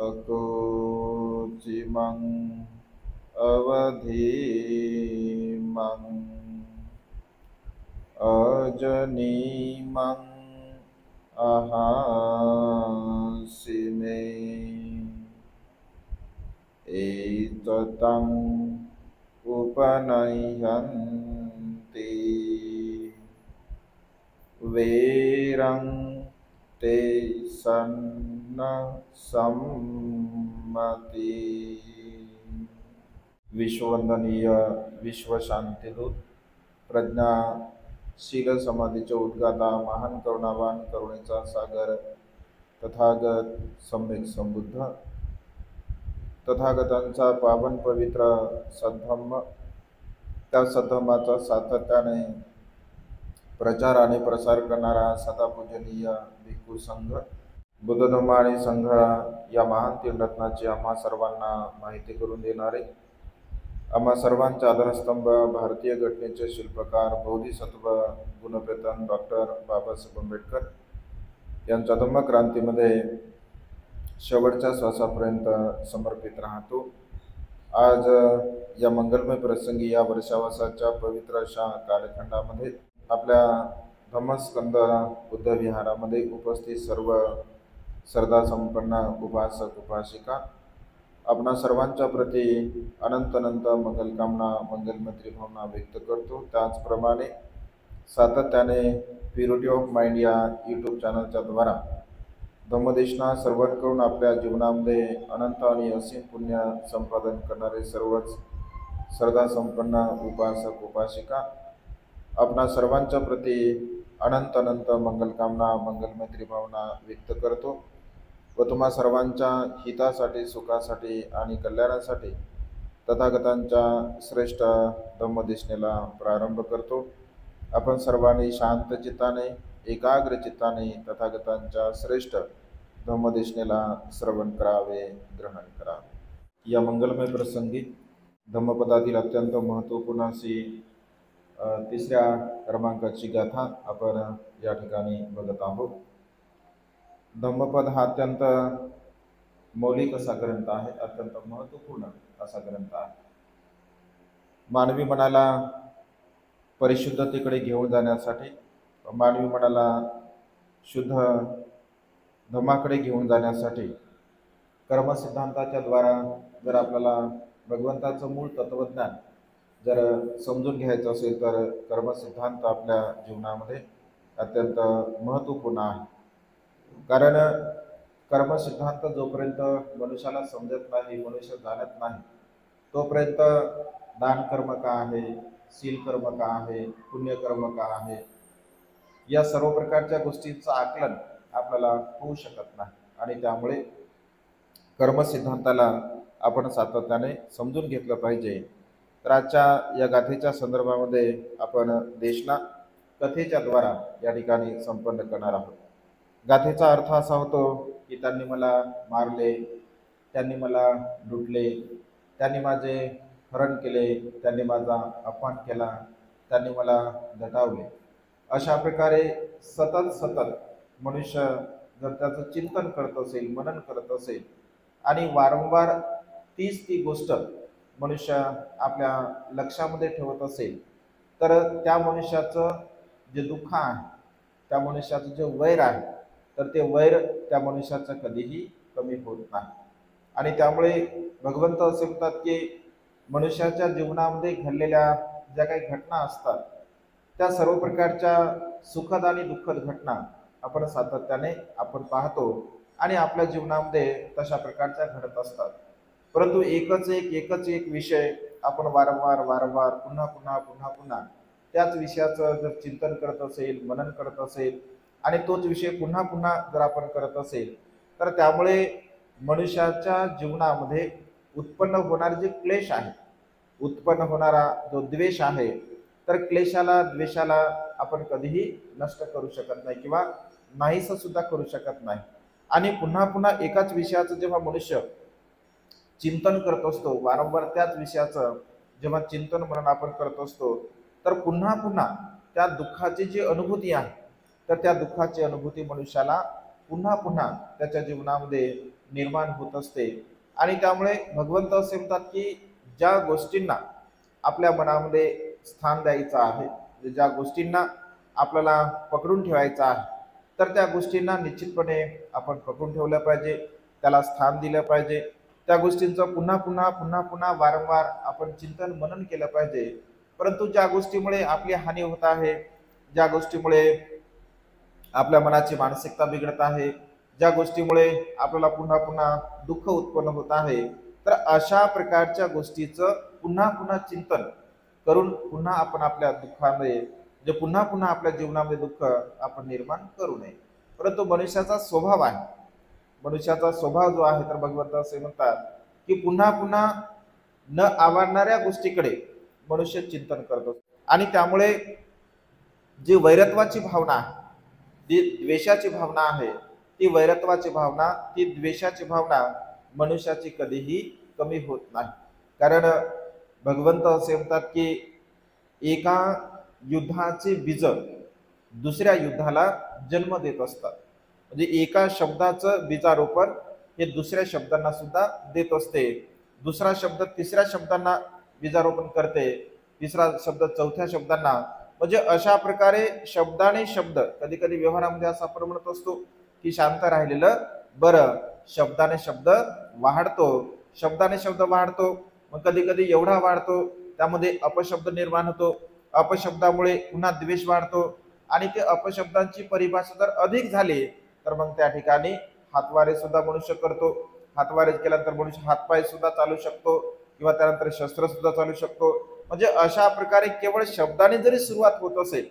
अकोचिमं अवधीमं अजनीमं अहासिने एततं उपनयन्ति वीरं ते सन्न सम्मति। विश्ववंदनीय विश्व शांतिदूत प्रज्ञाशील समाधीचे उद्गाता महान करुणावान करुणेचा सागर तथागत सम्यक संबुद्ध तथागतांचा पावन पवित्र सद्धम्म, त्या सद्धम्माचा सातत्याने प्रचार आणि प्रसार करणारा सदापूजनीय भिक्खू संघ, बुद्ध धम्म आणि संघ या महान तीन रत्नाची आम्हा सर्वांना माहिती करून देणारे, आम्हा सर्वांचा आधारस्तंभ, भारतीय घटनेचे शिल्पकार, बोधिसत्व गुणप्रेतन डॉक्टर बाबासाहेब आंबेडकर यांच्या धम्मक्रांतीमध्ये शेवटच्या श्वासापर्यंत समर्पित राहतो। आज या मंगलमय प्रसंगी या वर्षावसाच्या पवित्र अशा कालखंडामध्ये आपल्या धम्मस्कंद बुद्ध विहारामध्ये उपस्थित सर्व श्रद्धा संपन्न उपासक उपासिका आपणा सर्वांच्या प्रती अनंत अनंत मंगलकामना मंगलमैत्री भावना व्यक्त करतो। त्याचप्रमाणे सातत्याने प्युरिटी ऑफ माइंड या यूट्यूब चॅनलच्या द्वारा धम्मदेशना सर्वांकडून आपल्या जीवनामध्ये अनंत आणि असीम पुण्य संपादन करणारे सर्वच श्रद्धा संपन्न उपासक उपासिका आपणा सर्वांच्या प्रती अनंत अनंत मंगलकामना मंगलमैत्री भावना व्यक्त करतो व तुम्हा सर्वांच्या हितासाठी सुखासाठी आणि कल्याणासाठी तथागतांच्या श्रेष्ठ धम्मदेशनेला प्रारंभ करतो। आपण सर्वांनी शांत चित्ताने एकाग्र चित्ताने तथागतांच्या श्रेष्ठ धम्मदेशनेला श्रवण करावे, ग्रहण करावे। या मंगलमय प्रसंगी धम्मपदातील अत्यंत महत्त्वपूर्ण अशी तिसऱ्या क्रमांकाची गाथा आपण या ठिकाणी बघत आहोत। धम्मपद हा अत्यंत मौलिक असा ग्रंथ आहे, अत्यंत महत्त्वपूर्ण असा ग्रंथ आहे। मानवी मनाला परिशुद्धतेकडे घेऊन जाण्यासाठी, मानवी मनाला शुद्ध धम्माकडे घेऊन जाण्यासाठी कर्मसिद्धांताच्या द्वारा जर आपल्याला भगवंताचं मूळ तत्वज्ञान जर समजून घ्यायचं असेल तर कर्मसिद्धांत आपल्या जीवनामध्ये अत्यंत महत्त्वपूर्ण आहे। कारण कर्मसिद्धांत जोपर्यंत मनुष्याला समजत नाही, मनुष्य जाणत नाही, तोपर्यंत दान कर्म का आहे, शील कर्म का आहे, पुण्यकर्म का आहे, या सर्व प्रकारच्या गोष्टींचं आकलन आपल्याला होऊ शकत नाही। आणि त्यामुळे कर्मसिद्धांताला आपण सातत्याने समजून घेतलं पाहिजे। तर आजच्या या गाथेच्या संदर्भामध्ये आपण देशना कथेच्या द्वारा या ठिकाणी संपन्न करणार आहोत। गाथेचा अर्थ असा होतो की त्यांनी मला मारले, त्यांनी मला लुटले, त्यांनी माझे हरण केले, त्यांनी माझा अपमान केला, त्यांनी मला दटावले। अशा प्रकारे सतत सतत मनुष्य जर त्याचं चिंतन करत असेल, मनन करत असेल आणि वारंवार तीच ती गोष्ट मनुष्य आपल्या लक्षामध्ये ठेवत असेल तर त्या मनुष्याचं जे दुःख आहे, त्या मनुष्याचं जे वैर आहे, तर ते वैर त्या मनुष्याचं कधीही कमी होत नाही। आणि त्यामुळे भगवंत असे म्हणतात की मनुष्याच्या जीवनामध्ये घडलेल्या ज्या काही घटना असतात त्या सर्व प्रकारच्या सुखद आणि दुःखद घटना आपण सातत्याने आपण पाहतो आणि आपल्या जीवनामध्ये तशा प्रकारच्या घडत असतात। परंतु एकच एक विषय आपण वारंवार वारंवार पुन्हा पुन्हा पुन्हा पुन्हा त्याच विषयाचं जर चिंतन करत असेल, मनन करत असेल आणि तोच विषय पुन्हा पुन्हा जर आपण करत असेल तर त्यामुळे मनुष्याच्या जीवनामध्ये उत्पन्न होणारे जे क्लेश आहे, उत्पन्न होणारा जो द्वेष आहे, तर क्लेशाला द्वेषाला आपण कधीही नष्ट करू शकत नाही किंवा नाहीसं सुद्धा करू शकत नाही। आणि पुन्हा पुन्हा एकाच विषयाचं जेव्हा मनुष्य चिंतन करत असतो, वारंवार त्याच विषयाचं जेव्हा चिंतन मनन आपण करत असतो तर पुन्हा पुन्हा त्या दुःखाची जी अनुभूती आहे तर त्या दुःखाची अनुभूती मनुष्याला पुन्हा पुन्हा त्याच्या जीवनामध्ये निर्माण होत असते। आणि त्यामुळे भगवंत असे म्हणतात की ज्या गोष्टींना आपल्या मनामध्ये स्थान द्यायचं आहे, म्हणजे ज्या गोष्टींना आपल्याला पकडून ठेवायचं आहे, तर त्या गोष्टींना निश्चितपणे आपण पकडून ठेवलं पाहिजे, त्याला स्थान दिलं पाहिजे। त्या गोष्टींचं पुन्हा पुन्हा पुन्हा पुन्हा वारंवार आपण चिंतन मनन केलं पाहिजे। परंतु ज्या गोष्टीमुळे आपली हानी होत आहे, ज्या गोष्टीमुळे आपल्या मनाची मानसिकता बिघडत आहे, ज्या गोष्टीमुळे आपल्याला पुन्हा पुन्हा दुःख उत्पन्न होत आहे, तर अशा प्रकारच्या गोष्टीचं पुन्हा पुन्हा चिंतन करून पुन्हा आपण आपल्या दुःखामध्ये, जे पुन्हा पुन्हा आपल्या जीवनामध्ये दुःख आपण निर्माण करू नये। परंतु मनुष्याचा स्वभाव आहे, मनुष्याचा स्वभाव जो आहे, तर भगवंत असे म्हणतात की पुन्हा पुन्हा न आवडणाऱ्या गोष्टीकडे मनुष्य चिंतन करतो। आणि त्यामुळे जी वैरत्वाची भावना आहे, जी द्वेषाची भावना आहे, ती वैरत्वाची भावना, ती द्वेषाची भावना मनुष्याची कधीही कमी होत नाही। कारण भगवंत असे म्हणतात की एका युद्धाचे बीज दुसऱ्या युद्धाला जन्म देत असतात। म्हणजे एका शब्दाचं बीजारोपण हे दुसऱ्या शब्दांना सुद्धा देत असते, दुसरा शब्द तिसऱ्या शब्दांना बीजारोपण करते, तिसरा शब्द चौथ्या शब्दांना। म्हणजे अशा प्रकारे शब्दाने शब्द, कधी कधी व्यवहारामध्ये असं आपण म्हणत असतो की शांत राहिलेलं बरं, शब्दाने शब्द वाढतो, शब्दाने शब्द वाढतो, मग कधी कधी एवढा वाढतो त्यामध्ये अपशब्द निर्माण होतो, अपशब्दामुळे पुन्हा द्वेष वाढतो। आणि ते अपशब्दांची परिभाषा जर अधिक झाली तर मग त्या ठिकाणी हातवारे सुद्धा मनुष्य करतो, हातवारे केल्यानंतर मनुष्य हातपाय सुद्धा चालू शकतो किंवा त्यानंतर शस्त्र सुद्धा चालू शकतो। म्हणजे अशा प्रकारे केवळ शब्दाने जरी सुरुवात होत असेल,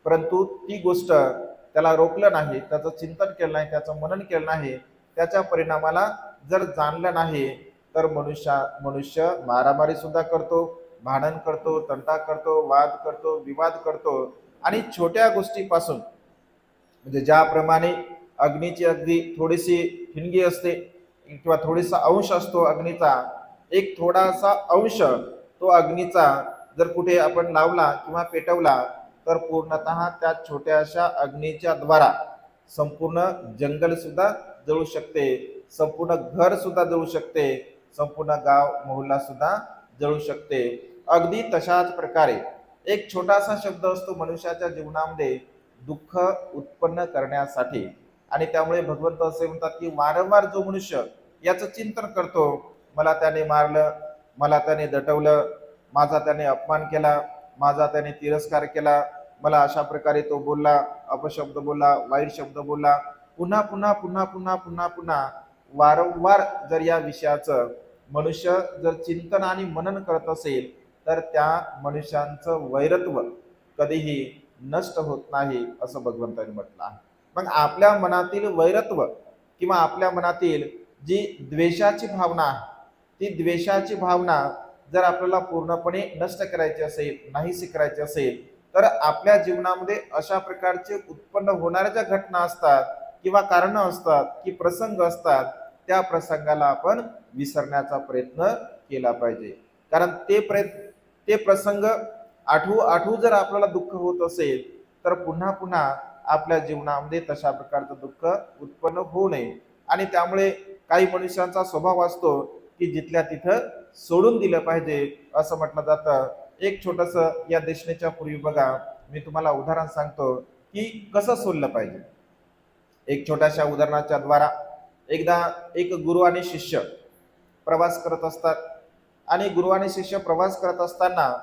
परंतु ती गोष्ट त्याला रोखलं नाही, त्याचं चिंतन केलं नाही, त्याचं मनन केलं नाही, त्याच्या परिणामाला जर जाणलं नाही, तर मनुष्य मारामारी सुद्धा करतो, भांडण करतो, तंटा करतो, वाद करतो, विवाद करतो। आणि छोट्या गोष्टीपासून, म्हणजे ज्याप्रमाणे अग्नीची अगदी थोडीशी ठिणगी असते किंवा थोडीसा अंश असतो अग्नीचा, एक थोडासा अंश तो अग्नीचा जर कुठे आपण लावला किंवा पेटवला, तर पूर्णतः त्या छोट्याशा अग्नीच्या द्वारा संपूर्ण जंगल सुद्धा जळू शकते, संपूर्ण घर सुद्धा जळू शकते, संपूर्ण गाव मोहल्ला सुद्धा जळू शकते। अगदी तशाच प्रकारे एक छोटासा शब्द असतो मनुष्याच्या जीवनामध्ये दुःख उत्पन्न करण्यासाठी। आणि त्यामुळे भगवंत असे म्हणतात की वारंवार जो मनुष्य याचं चिंतन करतो, मला त्याने मारलं, मला त्याने दटवलं, माझा त्याने अपमान केला, माझा त्याने तिरस्कार केला, मला अशा प्रकारे तो बोलला, अपशब्द बोलला, वाईट शब्द बोलला, पुन्हा पुन्हा पुन्हा पुन्हा पुन्हा पुन्हा वारंवार जर या विषयाचं मनुष्य जर चिंतन आणि मनन करत असेल, तर त्या मनुष्यांचं वैरत्व कधीही नष्ट होत नाही, असं भगवंतांनी म्हटलं आहे। मग आपल्या मनातील वैरत्व किंवा आपल्या मनातील जी द्वेषाची भावना आहे, ती द्वेषाची भावना जर आपल्याला पूर्णपणे नष्ट करायची असेल, नाहीशी करायची असेल, तर आपल्या जीवनामध्ये अशा प्रकारचे उत्पन्न होणाऱ्या ज्या घटना असतात किंवा कारणं असतात की प्रसंग असतात, त्या प्रसंगाला आपण विसरण्याचा प्रयत्न केला पाहिजे। कारण ते प्रसंग आठवू जर आपल्याला दुःख होत असेल, तर पुन्हा पुन्हा आपल्या जीवनामध्ये तशा प्रकारचं दुःख उत्पन्न होऊ नये। आणि त्यामुळे काही मनुष्यांचा स्वभाव असतो की जिथल्या तिथं सोडून दिलं पाहिजे, असं म्हटलं जातं। एक छोटंसं या देशनेच्या पूर्वी बघा, मी तुम्हाला उदाहरण सांगतो की कसं सोडलं पाहिजे। एक छोट्याशा उदाहरणाच्या द्वारा, एकदा एक गुरु आणि शिष्य प्रवास करत असतात, आणि गुरु आणि शिष्य प्रवास करत असताना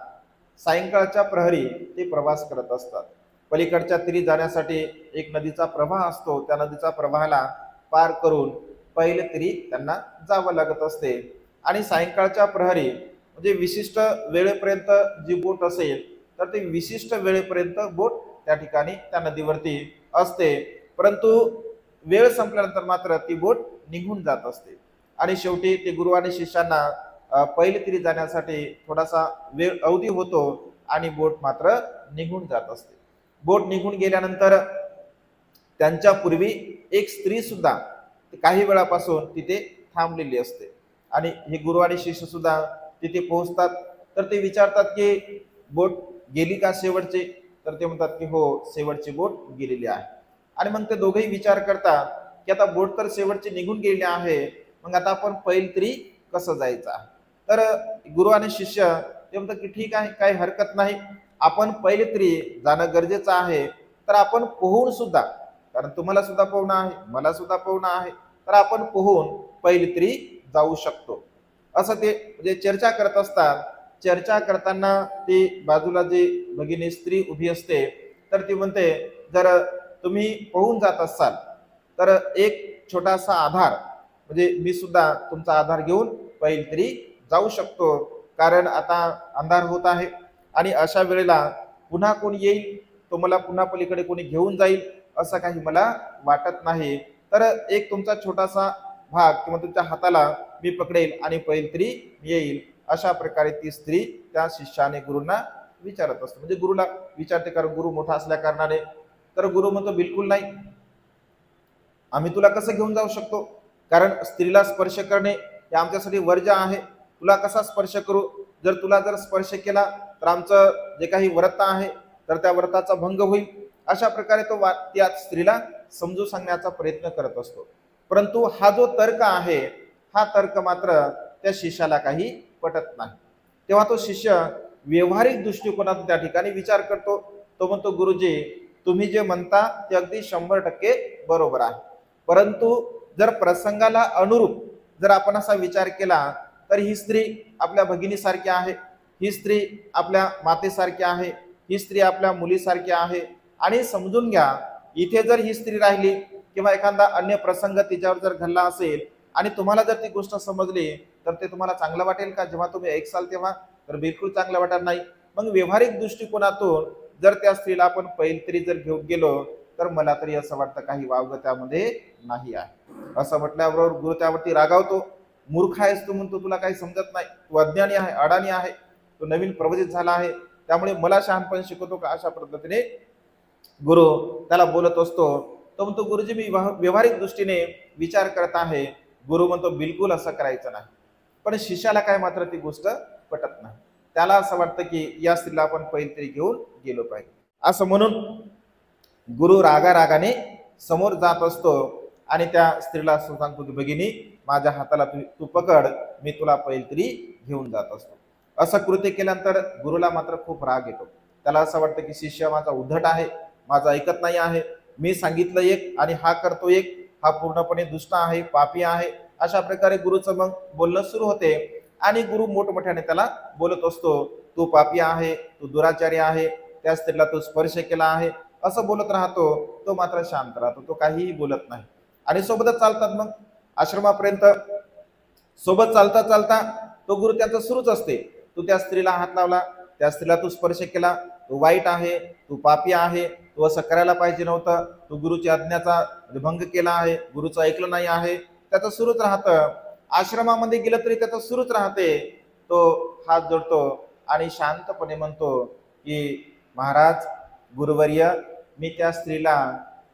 सायंकाळच्या प्रहरी ते प्रवास करत असतात। पलीकडच्या तीरी जाण्यासाठी एक नदीचा प्रवाह असतो, त्या नदीचा प्रवाहाला पार करून पहिले तरी त्यांना जावं लागत असते। आणि सायंकाळच्या प्रहरी म्हणजे विशिष्ट वेळेपर्यंत जी बोट असेल, तर ती विशिष्ट वेळेपर्यंत बोट त्या ठिकाणी त्या नदीवरती असते, परंतु वेळ संपल्यानंतर मात्र ती बोट निघून जात असते। आणि शेवटी ते गुरु आणि शिष्यांना पहिले तरी जाण्यासाठी थोडासा वेळ अवधी होतो आणि बोट मात्र निघून जात असते। बोट निघून गेल्यानंतर त्यांच्या पूर्वी एक स्त्री सुद्धा काही वेळापासून तिथे थांबलेली असते, आणि हे गुरु आणि शिष्य सुद्धा तिथे पोहोचतात। तर ते विचारतात की बोट गेली का शेवटची? तर ते म्हणतात की हो, शेवटची बोट गेलेली आहे। आणि मग ते दोघेही विचार करतात की आता बोट तर शेवटची निघून गेली आहे, मग आता आपण पैल तरी कसं जायचं आहे. तर गुरु आणि शिष्य ते म्हणतात की ठीक आहे, काही हरकत नाही, आपण पहिले तरी जाणं गरजेचं आहे. तर आपण पोहून सुद्धा, कारण तुम्हाला सुद्धा पोहणं आहे, मला सुद्धा पोहणं आहे, तर आपण पोहून पहिले तरी जाऊ शकतो, असं ते म्हणजे चर्चा करत असतात. चर्चा करताना ती बाजूला जी भगिनी स्त्री उभी असते, तर ती म्हणते जर तुम्ही पोहून जात असाल तर एक छोटासा आधार, म्हणजे मी सुद्धा तुमचा आधार घेऊन पहिले तरी जाऊ शकतो, कारण आता अंधार होत आहे आणि अशा वेळेला पुन्हा कोणी येईल, तो मला पुन्हा पलीकडे कोणी घेऊन जाईल असं काही मला वाटत नाही. तर एक तुमचा छोटासा भाग किंवा तुमच्या हाताला मी पकडेल आणि पहिले तरी येईल. अशा प्रकारे ती स्त्री त्या शिष्याने गुरुंना विचारत असतो, म्हणजे गुरुला विचारते, कारण गुरु मोठा असल्या कारणाने. तर गुरु म्हणतो बिलकुल नाही, आम्ही तुला कसं घेऊन जाऊ शकतो, कारण स्त्रीला स्पर्श करणे हे आमच्यासाठी वर्ज्य आहे. तुला कसा स्पर्श करू, जर स्पर्श केला तर आमचं जे काही व्रत आहे तर त्या व्रताचा भंग होईल. अशा प्रकारे तो त्या स्त्रीला समजून सांगण्याचा प्रयत्न करत असतो. परंतु हा जो तर्क आहे, हा तर्क मात्र त्या शिष्याला काही पटत नाही. तेव्हा तो शिष्य व्यवहारिक दृष्टिकोनातून त्या ठिकाणी विचार करतो. तो म्हणतो गुरुजी, तुम्ही जे म्हणता ते अगदी 100% बरोबर आहे, परंतु जर प्रसंगाला अनुरूप जर आपण असा विचार केला तर ही स्त्री आपल्या भगिनीसारखी आहे, ही स्त्री आपल्या मातेसारखी आहे, ही स्त्री आपल्या मुलीसारखी आहे. आणि समजून घ्या, इथे जर ही स्त्री राहिली किंवा एखादा अन्य प्रसंग तिच्यावर जर घडला असेल आणि तुम्हाला जर ती गोष्ट समजली तर ते तुम्हाला चांगलं वाटेल का? जेव्हा तुम्ही ऐकसाल तेव्हा तर बिलकुल चांगलं वाटणार नाही. मग व्यवहारिक दृष्टिकोनातून जर त्या स्त्रीला आपण पैलतरी जर घेऊन गेलो तर मला तरी असं वाटतं काही वावगं त्यामध्ये नाही आहे. असं म्हटल्याबरोबर गुरु त्यावरती रागावतो. मूर्ख आहेस तू, म्हणतो तुला काही समजत नाही, तू अज्ञानी आहे, अडाणी आहे, तो नवीन प्रवचित झाला आहे, त्यामुळे मला शहाणपण शिकवतो का? अशा पद्धतीने गुरु त्याला बोलत असतो. तो म्हणतो गुरुजी मी व्यवहारिक दृष्टीने विचार करत आहे. गुरु म्हणतो बिलकुल असं करायचं नाही. पण शिष्याला काय मात्र ती गोष्ट पटत नाही. त्याला असं वाटतं की या स्त्रीला आपण पहिले तरी घेऊन गेलो पाहिजे. असं म्हणून गुरु रागारागाने समोर जात असतो आणि त्या स्त्रीला असं सांगतो की भगिनी, माझ्या हाताला तू पकड, मी तुला पहिले तरी घेऊन जात असतो. असं कृत्य केल्यानंतर गुरुला मात्र खूप राग येतो. त्याला असं वाटतं की शिष्य माझा उद्धट आहे, माझा ऐकत नाही आहे, मी सांगितलं एक आणि हा करतो एक, हा पूर्णपणे दुष्ट आहे, पापी आहे. अशा प्रकारे गुरुचं मग बोलणं सुरू होते आणि गुरु मोठमोठ्याने त्याला बोलत असतो, तू पापी आहे, तू दुराचारी आहे, त्या स्त्रीला तू स्पर्श केला आहे, असं बोलत राहतो. तो मात्र शांत राहतो, तो काहीही बोलत नाही. आणि सोबतच चालतात मग आश्रमापर्यंत. सोबत चालता चालता तो गुरु त्यांचा सुरूच असते, तू त्या स्त्रीला हात लावला, त्या स्त्रीला तू स्पर्श केला, तू वाईट आहे, तू पापी आहे, तू असं करायला पाहिजे नव्हतं, तू गुरुची आज्ञाचा भंग केला आहे, गुरुचं ऐकलं नाही आहे. त्याचं सुरूच राहतं. आश्रमामध्ये गेलं तरी त्याचं सुरूच राहते. तो हात जोडतो आणि शांतपणे म्हणतो की महाराज, गुरुवर्य, मी त्या स्त्रीला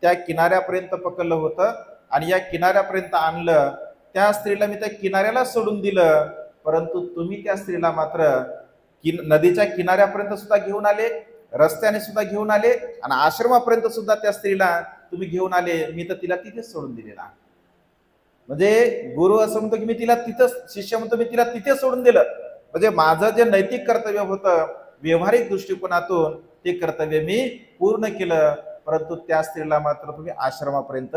त्या किनाऱ्यापर्यंत पकडलं होतं आणि या किनाऱ्यापर्यंत आणलं, त्या स्त्रीला मी त्या किनाऱ्याला सोडून दिलं, परंतु तुम्ही त्या स्त्रीला मात्र नदीच्या किनाऱ्यापर्यंत सुद्धा घेऊन आले, रस्त्याने सुद्धा घेऊन आले आणि आश्रमापर्यंत सुद्धा त्या स्त्रीला तुम्ही घेऊन आले. मी तर तिला तिथेच सोडून दिलेला. म्हणजे गुरु असं म्हणतो की मी तिला तिथंच, शिष्य म्हणतो मी तिला तिथे सोडून दिलं. म्हणजे माझं जे नैतिक कर्तव्य होतं व्यवहारिक दृष्टिकोनातून ते कर्तव्य मी पूर्ण केलं, परंतु त्या स्त्रीला मात्र तुम्ही आश्रमापर्यंत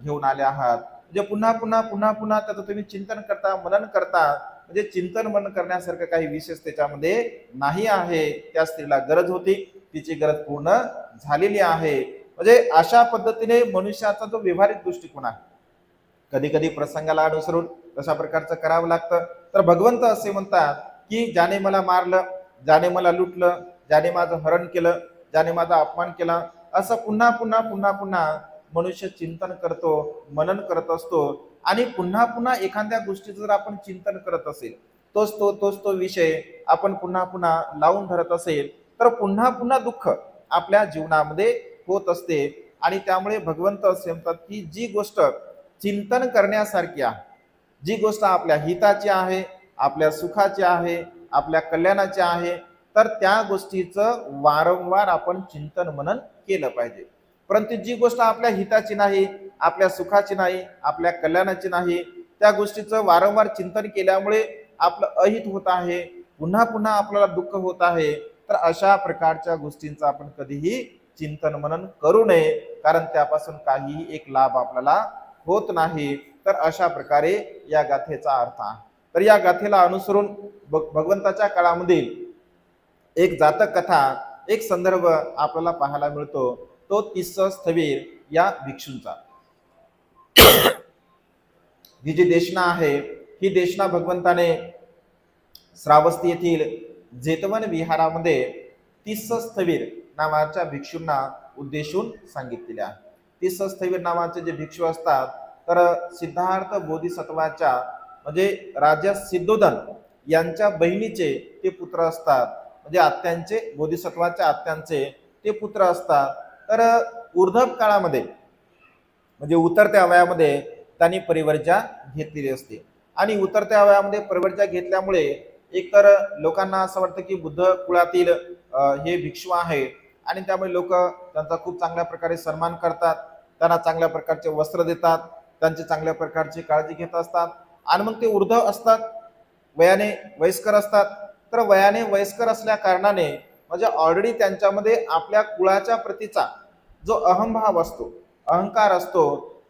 घेऊन आले आहात. म्हणजे पुन्हा पुन्हा पुन्हा पुन्हा त्याचं तुम्ही चिंतन करता, मनन करता. म्हणजे चिंतन मनन करण्यासारखं काही विशेष त्याच्यामध्ये नाही आहे. त्या स्त्रीला गरज होती, तिची गरज पूर्ण झालेली आहे. म्हणजे अशा पद्धतीने मनुष्याचा जो व्यवहारिक दृष्टिकोन आहे, कधी कधी प्रसंगाला अनुसरून तशा प्रकारचं करावं लागतं. तर भगवंत असे म्हणतात की ज्याने मला मारलं, ज्याने मला लुटलं, ज्याने माझं हरण केलं, ज्याने माझा अपमान केला, असं पुन्हा पुन्हा पुन्हा पुन्हा मनुष्य चिंतन करतो, मनन करत असतो. आणि पुन्हा पुन्हा एखाद्या गोष्टीचं जर आपण चिंतन करत असेल, तोच तो विषय आपण पुन्हा पुन्हा लावून धरत असेल, तर पुन्हा पुन्हा दुःख आपल्या जीवनामध्ये होत असते. आणि त्यामुळे भगवंत असे म्हणतात की जी गोष्ट चिंतन करण्यासारखी आहे, जी गोष्ट आपल्या हिताची आहे, आपल्या सुखाची आहे, आपल्या कल्याणाची आहे, तर त्या गोष्टीचं वारंवार आपण चिंतन मनन केलं पाहिजे. परंतु जी गोष्ट आपल्या हिताची नाही, आपल्या सुखाची नाही, आपल्या कल्याणाची नाही, त्या गोष्टीचं वारंवार चिंतन केल्यामुळे आपलं अहित होत आहे, पुन्हा पुन्हा आपल्याला दुःख होत आहे, तर अशा प्रकारच्या गोष्टींचं आपण कधीही चिंतन मनन करू नये, कारण त्यापासून काहीही एक लाभ आपल्याला होत नाही. तर अशा प्रकारे या गाथेचा अर्थ आहे. तर या गाथेला अनुसरून भगवंताच्या काळामधील एक जातक कथा, एक संदर्भ आपल्याला पाहायला मिळतो, तो तिस्स स्थवीर या भिक्षूंचा. ही जी देशना आहे, ही देशना भगवंताने श्रावस्ती येथील जेतवन विहारामध्ये तिस्स स्थवीर नावाच्या भिक्षूंना उद्देशून सांगितलेले आहे. तिस्स स्थवीर नावाचे जे भिक्षू असतात, तर सिद्धार्थ बोधिसत्वाच्या म्हणजे राजा सिद्धोदन यांच्या बहिणीचे ते पुत्र असतात, म्हणजे आत्यांचे, बोधिसत्वाच्या आत्यांचे ते पुत्र असतात. तर ऊर्ध्व काळामध्ये म्हणजे उतरत्या वयामध्ये त्यांनी परिवर्जा घेतलेली असते, आणि उतरत्या वयामध्ये परिवर्जा घेतल्यामुळे एकतर लोकांना असं वाटतं की बुद्ध कुळातील हे भिक्षू आहे, आणि त्यामुळे लोक त्यांचा खूप चांगल्या प्रकारे सन्मान करतात, त्यांना चांगल्या प्रकारचे वस्त्र देतात, त्यांची चांगल्या प्रकारची काळजी घेत असतात. आणि मग ते ऊर्ध्व असतात, वयाने वयस्कर असतात. तर वयाने वयस्कर असल्या कारणाने म्हणजे ऑलरेडी त्यांच्यामध्ये आपल्या कुळाच्या प्रतीचा जो अहंभाव असतो, अहंकार असतो,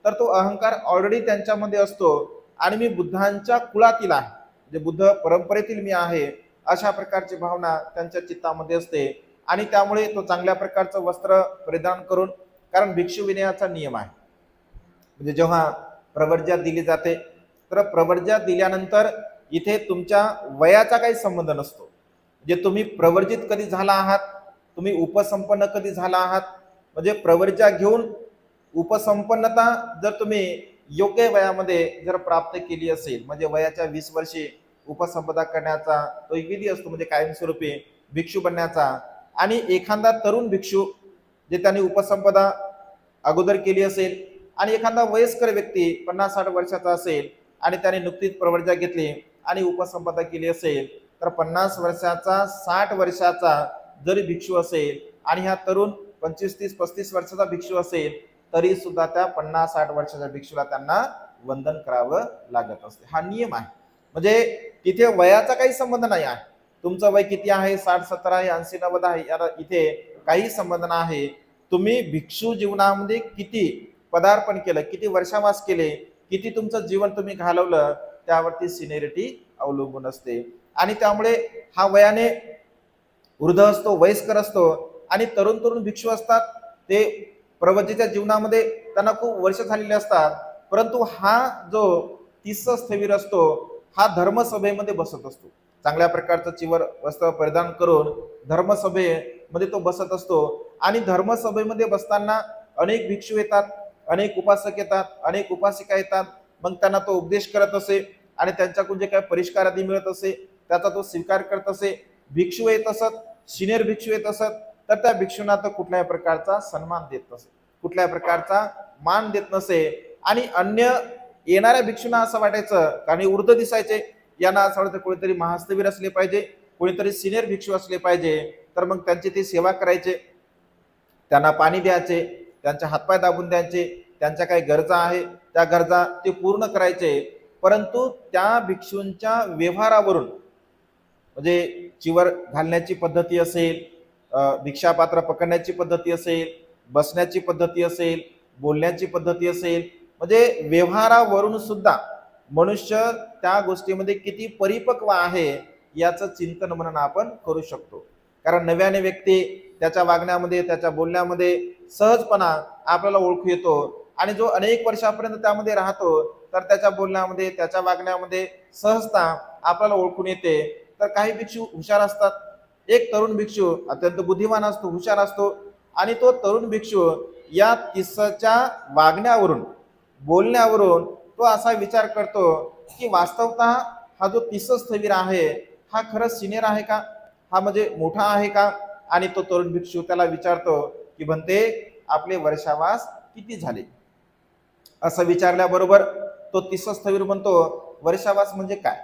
तर तो अहंकार ऑलरेडी त्यांच्यामध्ये असतो, आणि मी बुद्धांच्या कुळातील आहे, म्हणजे बुद्ध परंपरेतील मी आहे, अशा प्रकारची भावना त्यांच्या चित्तामध्ये असते. आणि त्यामुळे तो चांगल्या प्रकारचं वस्त्र परिधान करून, कारण भिक्षू विनयाचा नियम आहे, म्हणजे जेव्हा प्रवर्जा दिली जाते, तर प्रवर्जा दिल्यानंतर इथे तुमच्या वयाचा काही संबंध नसतो. म्हणजे तुम्ही प्रवर्जित कधी झाला आहात, तुम्ही उपसंपन्न कधी झाला आहात, म्हणजे प्रवर्जा घेऊन उपसंपन्नता जर तुम्ही योग्य वयामध्ये जर प्राप्त केली असेल, म्हणजे वयाच्या 20 वर्षे उपसंपदा करण्याचा तो एक विधी असतो, म्हणजे कायमस्वरूपी भिक्षू बनण्याचा. आणि एखादा तरुण भिक्षू जे त्यांनी उपसंपदा अगोदर केली असेल, आणि एखादा वयस्कर व्यक्ती 50-60 वर्षाचा असेल आणि त्याने नुकतीच प्रवर्जा घेतली आणि उपसंपदा केली असेल, तर 50 वर्षाचा 60 वर्षाचा जरी भिक्षू असेल आणि हा तरुण 25, 30, 35 वर्षाचा भिक्षू असेल, तरी सुद्धा त्या 50-60 वर्षाच्या भिक्षूला त्यांना वंदन करावं लागत असते. हा नियम आहे, म्हणजे तिथे वयाचा काही संबंध नाही आहे. तुमचं वय किती आहे, 60, 70 आहे, 80, 90 आहे, याला इथे काही संबंध नाही. तुम्ही भिक्षू जीवनामध्ये किती पदार्पण केलं, किती वर्षावास केले, किती तुमचं जीवन तुम्ही घालवलं, त्यावरती सिनियरिटी अवलंबून असते. आणि त्यामुळे हा वयाने वृद्ध असतो, वयस्कर असतो, आणि तरुण भिक्षू असतात, ते प्रवृत्तीच्या जीवनामध्ये त्यांना खूप वर्ष झालेले असतात, परंतु हा जो तिस्स स्थवीर असतो, हा धर्मसभेमध्ये बसत असतो, चांगल्या प्रकारचं चिवर वस्त्र परिधान करून धर्मसभेमध्ये तो बसत असतो. आणि धर्मसभेमध्ये बसताना अनेक भिक्षू येतात, अनेक उपासक येतात, अनेक उपासिका येतात. मग त्यांना तो उपदेश करत असे, आणि त्यांच्याकडून जे काही परिष्कार आदी मिळत असे त्याचा तो स्वीकार करत असे. भिक्षू येत असत, सिनियर भिक्षू येत असत, तर त्या भिक्षूंना तो कुठल्याही प्रकारचा सन्मान देत नसे, कुठल्याही प्रकारचा मान देत नसे. आणि अन्य येणाऱ्या भिक्षूंना असं वाटायचं, कारण वृद्ध दिसायचे, यांना असं वाटतं कोणीतरी महास्थवीर असले पाहिजे, कोणीतरी सिनियर भिक्षू असले पाहिजे, तर मग त्यांची ते सेवा करायचे, त्यांना पाणी द्यायचे, त्यांचे हातपाय दाबून द्यायचे, त्यांच्या काही गरजा आहे त्या गरजा ते पूर्ण करायचे. परंतु त्या भिक्षूंच्या व्यवहारावरून, म्हणजे चिवर घालण्याची पद्धती असेल, भिक्षापात्र पकडण्याची पद्धती असेल, बसण्याची पद्धती असेल, बोलण्याची पद्धती असेल, म्हणजे व्यवहारावरून सुद्धा मनुष्य त्या गोष्टीमध्ये किती परिपक्व आहे याचं चिंतन मनन आपण करू शकतो. कारण नव्याने व्यक्ती त्याच्या वागण्यामध्ये, त्याच्या बोलण्यामध्ये सहजपणा आपल्याला ओळखू येतो, आणि जो अनेक वर्षापर्यंत त्यामध्ये राहतो, तर त्याच्या बोलण्यामध्ये, त्याच्या वागण्यामध्ये सहजता आपल्याला ओळखून येते. तर काही भिक्षू हुशार असतात, एक तरुण भिक्षू अत्यंत बुद्धिमान असतो, हुशार असतो, आणि तो तरुण भिक्षू या तिस्सच्या वागण्यावरून, बोलण्यावरून तो असा विचार करतो की वास्तवतः हा जो तिस्स स्थवीर आहे हा खरंच सिनियर आहे का, हा म्हणजे मोठा आहे का. आणि तो तरुण भिक्षू त्याला विचारतो की म्हणते आपले वर्षावास किती झाले. असं विचारल्याबरोबर तो तिस्स स्थवीर म्हणतो, वर्षावास म्हणजे काय,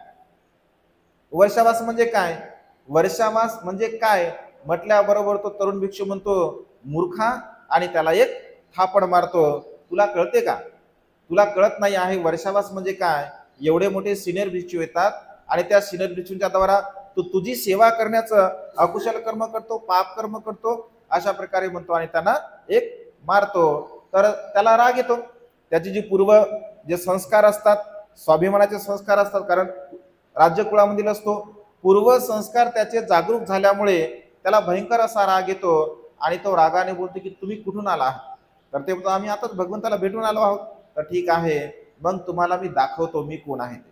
वर्षावास म्हणजे काय, वर्षावास म्हणजे काय म्हटल्याबरोबर तो तरुण भिक्षू म्हणतो, मूर्खा, आणि त्याला एक थापड मारतो, तुला कळते का तुला कळत नाही आहे वर्षावास म्हणजे काय? एवढे मोठे सिनियर भिक्षू येतात आणि त्या सिनियर भिक्षूंच्या द्वारा तू तुझी सेवा करण्याचं अकुशल कर्म करतो, पाप कर्म करतो, अशा प्रकारे म्हणतो आणि त्यांना एक मारतो. तर त्याला राग येतो. त्याची जी पूर्व जे संस्कार असतात, स्वाभिमानाचे संस्कार असतात, कारण राज्यकुळामधील असतो, पूर्व संस्कार त्याचे जागरूक झाल्यामुळे त्याला भयंकर असा राग येतो आणि तो रागाने बोलतो की तुम्ही कुठून आला? तर ते म्हणतो आम्ही आताच भगवंताला भेटून आलो आहोत. तर ठीक आहे, मग तुम्हाला मी दाखवतो मी कोण आहे ते,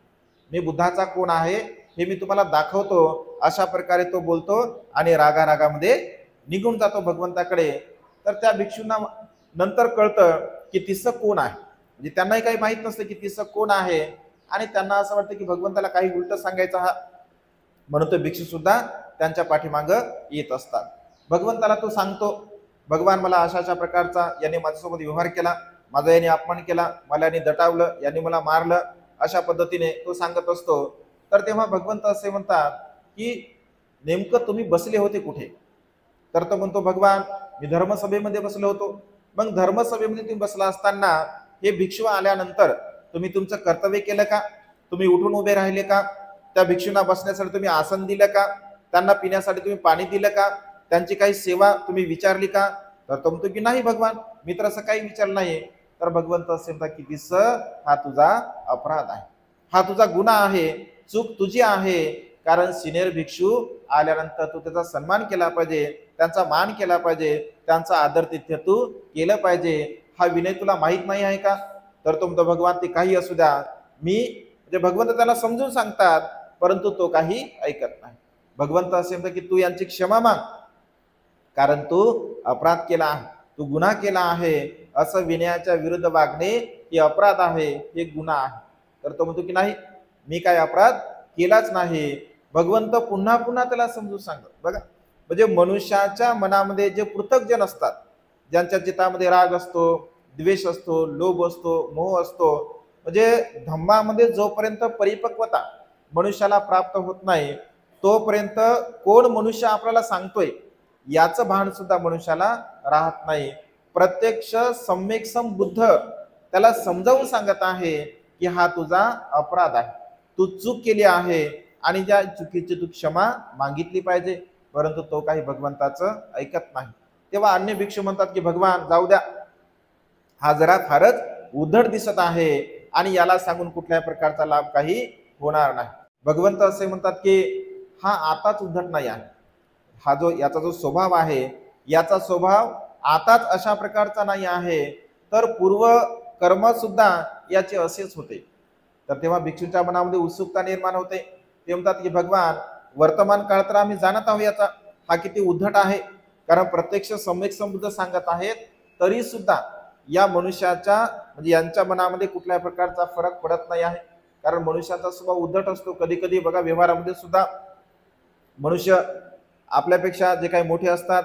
मी बुद्धाचा कोण आहे हे मी तुम्हाला दाखवतो, अशा प्रकारे तो बोलतो आणि रागारागामध्ये निघून जातो भगवंताकडे. तर त्या भिक्षूंना नंतर कळतं की तिसं कोण आहे, म्हणजे त्यांनाही काही माहित नसतं की तिसं कोण आहे आणि त्यांना असं वाटतं की भगवंताला काही उलट सांगायचं हा, म्हणून तो भिक्षू सुद्धा त्यांच्या पाठीमागं येत असतात. भगवंताला तो सांगतो, भगवान मला अशा अशा प्रकारचा याने माझ्यासोबत व्यवहार केला, माझा याने अपमान केला, मला याने दटावलं, याने मला मारलं, अशा पद्धतीने तो सांगत असतो. तर तेव्हा भगवंत असे म्हणतात की नेमकं तुम्ही बसले होते कुठे? तर तो म्हणतो भगवान मी धर्मसभेमध्ये बसलो होतो. मग धर्मसभेमध्ये तुम्ही बसला असताना हे भिक्षू आल्यानंतर तुम्ही तुमचं कर्तव्य केलं का? तुम्ही उठून उभे राहिले का? त्या भिक्षूंना बसण्यासाठी तुम्ही आसन दिलं का? त्यांना पिण्यासाठी तुम्ही पाणी दिलं का? त्यांची काही सेवा तुम्ही विचारली का? तर तो म्हणतो की नाही भगवान, मी तर असं काही विचारलं नाही. तर भगवंत असे म्हणतात की दिस हा तुझा अपराध आहे, हा तुझा गुन्हा आहे, चूक तुझी आहे. कारण सिनियर भिक्षू आल्यानंतर तू त्याचा सन्मान केला पाहिजे, त्यांचा मान केला पाहिजे, त्यांचा आदर तिथ्य तू केलं पाहिजे. हा विनय तुला माहित नाही आहे का? तर तो म्हणतो भगवान ते काही असू द्या, मी म्हणजे भगवंत त्याला समजून सांगतात, परंतु तो काही ऐकत नाही. भगवंत असे म्हणतात की तू यांची क्षमा माग, कारण तू अपराध केला आहे, तू गुन्हा केला आहे, असं विनयाच्या विरुद्ध वागणे हे अपराध आहे, हे गुन्हा आहे. तर तो म्हणतो की नाही, मी काय अपराध केलाच नाही. भगवंत पुन्हा पुन्हा त्याला समजून सांगत. बघा, म्हणजे मनुष्याच्या मनामध्ये जे पृथक जन असतात, ज्यांच्या चित्तामध्ये राग असतो, द्वेष असतो, लोभ असतो, मोह असतो, म्हणजे धम्मामध्ये जोपर्यंत परिपक्वता मनुष्याला प्राप्त होत नाही तोपर्यंत कोण मनुष्य आपल्याला सांगतोय याचं भान सुद्धा मनुष्याला राहत नाही. प्रत्यक्ष सम्यक बुद्ध त्याला समजावून सांगत आहे की हा तुझा अपराध आहे, तू चूक केली आहे आणि त्या चुकीची तू क्षमा मागितली पाहिजे. परंतु तो काही भगवंताचं ऐकत नाही. तेव्हा अन्य भिक्षू म्हणतात की भगवान जाऊ द्या, हा जरा फारच उद्धट दिसत आहे आणि याला सांगून कुठल्याही प्रकारचा लाभ काही होणार नाही. भगवंत असे म्हणतात की हा आताच उद्धट नाही आहे, हा जो याचा जो स्वभाव आहे याचा स्वभाव आताच अशा प्रकारचा नाही आहे, तर पूर्व कर्म सुद्धा याचे असेच होते. तर तेव्हा भिक्षूंच्या मनामध्ये उत्सुकता निर्माण होते. ते म्हणतात की भगवान वर्तमान काळ तर आम्ही जाणत आहोत याचा, हा किती उद्धट आहे. कारण प्रत्यक्ष सम्यक संबुद्ध सांगत आहेत तरी सुद्धा या मनुष्याच्या म्हणजे यांच्या मनामध्ये कुठल्याही प्रकारचा फरक पडत नाही आहे. कारण मनुष्याचा स्वभाव उद्धट असतो. कधी कधी बघा व्यवहारामध्ये सुद्धा मनुष्य आपल्यापेक्षा जे काही मोठे असतात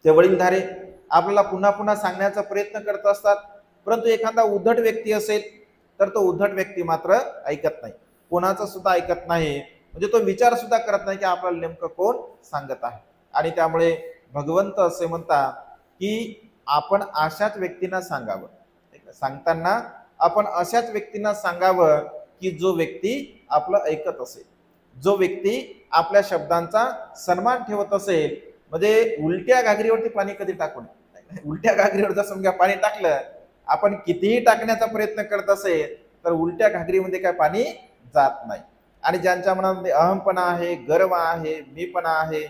ते वडीलधारे आपल्याला पुन्हा पुन्हा सांगण्याचा प्रयत्न करत असतात, परंतु एखादा उद्धट व्यक्ती असेल तर तो उद्धट व्यक्ती मात्र ऐकत नाही, कोणाचं सुद्धा ऐकत नाही. म्हणजे तो विचार सुद्धा करत नाही की आपल्याला नेमकं कोण सांगत आहे. आणि त्यामुळे भगवंत असे म्हणतात की आपण अशाच व्यक्तींना सांगावं, सांगताना आपण अशाच व्यक्तींना सांगावं की जो व्यक्ती आपलं ऐकत असेल, जो व्यक्ती आपल्या शब्दांचा सन्मान ठेवत असेल. म्हणजे उलट्या घागरीवरती पाणी कधी टाकू नये. उलट्या घागरीवर जर समजा पाणी टाकलं, आपण कितीही टाकण्याचा प्रयत्न करत असेल तर उलट्या घागरीमध्ये काय पाणी जात नाही. आणि ज्यांच्या मनामध्ये अहमपणा आहे, गर्व आहे, मीपणा आहे,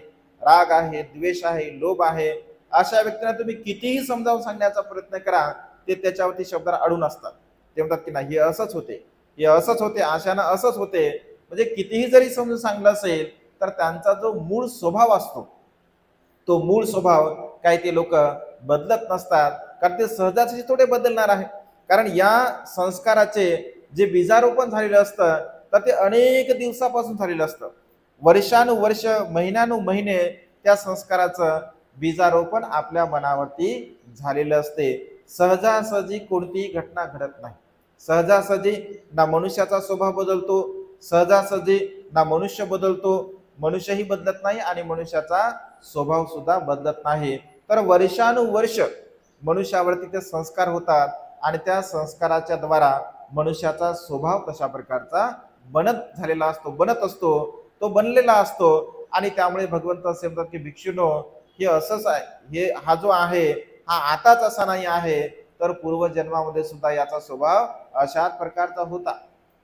राग आहे, द्वेष आहे, लोभ आहे, अशा व्यक्तींना तुम्ही कितीही समजावून सांगण्याचा प्रयत्न करा, ते त्याच्यावरती शब्दाला अडून असतात. ते म्हणतात की नाही हे असंच होते, हे असंच होते, अशानं असंच होते. म्हणजे कितीही जरी समजून सांगलं असेल तर त्यांचा जो मूळ स्वभाव असतो तो मूळ स्वभाव काय ते लोक बदलत नसतात. कारण ते सहजासहजी थोडे बदलणार आहे. कारण या संस्काराचे जे बीजारोपण झालेलं असतं तर ते अनेक दिवसापासून झालेलं असतं. वर्षानुवर्ष, महिन्यानुमहिने त्या संस्काराचं बीजारोपण आपल्या मनावरती झालेलं असते. सहजासहजी कोणतीही घटना घडत नाही. सहजासहजी ना मनुष्याचा स्वभाव बदलतो, सहजासहजी ना मनुष्य बदलतो, मनुष्यही बदलत नाही आणि मनुष्याचा स्वभाव सुद्धा बदलत नाही. तर वर्षानुवर्ष मनुष्यावरती ते संस्कार होतात आणि त्या संस्काराच्या द्वारा मनुष्याचा स्वभाव तशा प्रकारचा बनत असतो, तो बनलेला असतो. आणि त्यामुळे भगवंत असे म्हणतात की भिक्षुनो, हे असंच आहे, हे हा जो आहे हा आताच असा नाही आहे, तर पूर्वजन्मामध्ये सुद्धा याचा स्वभाव अशाच प्रकारचा होता.